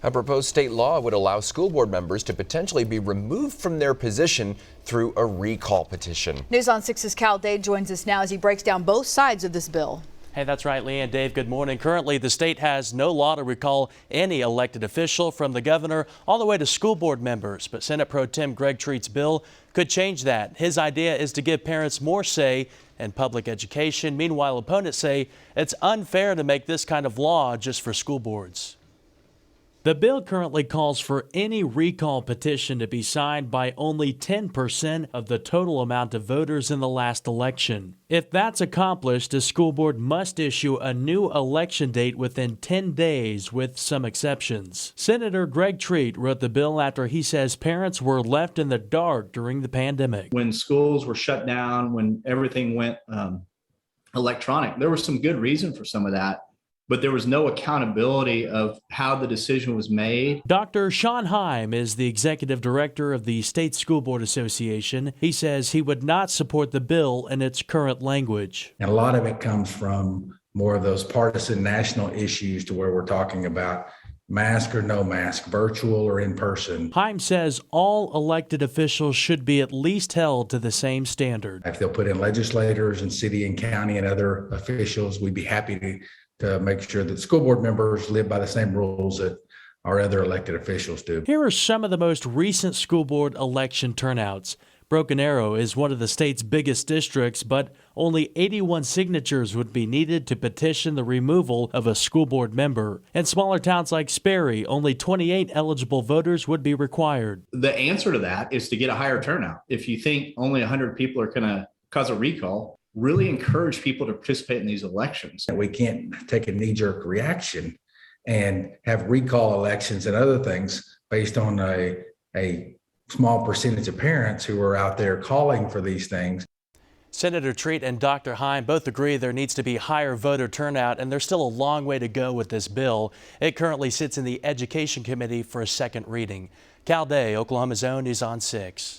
A proposed state law would allow school board members to potentially be removed from their position through a recall petition. News on 6's Cal Day joins us now as he breaks down both sides of this bill. Hey, that's right, Lee and Dave. Good morning. Currently, the state has no law to recall any elected official, from the governor all the way to school board members. But Senate Pro Tem Greg Treat's bill could change that. His idea is to give parents more say in public education. Meanwhile, opponents say it's unfair to make this kind of law just for school boards. The bill currently calls for any recall petition to be signed by only 10% of the total amount of voters in the last election. If that's accomplished, a school board must issue a new election date within 10 days, with some exceptions. Senator Greg Treat wrote the bill after he says parents were left in the dark during the pandemic. When schools were shut down, when everything went electronic, there was some good reason for some of that. But there was no accountability of how the decision was made. Dr. Sean Heim is the executive director of the State School Board Association. He says he would not support the bill in its current language. And a lot of it comes from more of those partisan national issues, to where we're talking about mask or no mask, virtual or in person. Heim says all elected officials should be at least held to the same standard. If they'll put in legislators and city and county and other officials, we'd be happy to make sure that school board members live by the same rules that our other elected officials do. Here are some of the most recent school board election turnouts. Broken Arrow is one of the state's biggest districts, but only 81 signatures would be needed to petition the removal of a school board member. In smaller towns like Sperry, only 28 eligible voters would be required. The answer to that is to get a higher turnout. If you think only 100 people are going to cause a recall, really encourage people to participate in these elections. We can't take a knee-jerk reaction and have recall elections and other things based on a small percentage of parents who are out there calling for these things. Senator Treat and Dr. Heim both agree there needs to be higher voter turnout, and there's still a long way to go with this bill. It currently sits in the Education Committee for a second reading. Cal Day, Oklahoma's Own, is on 6.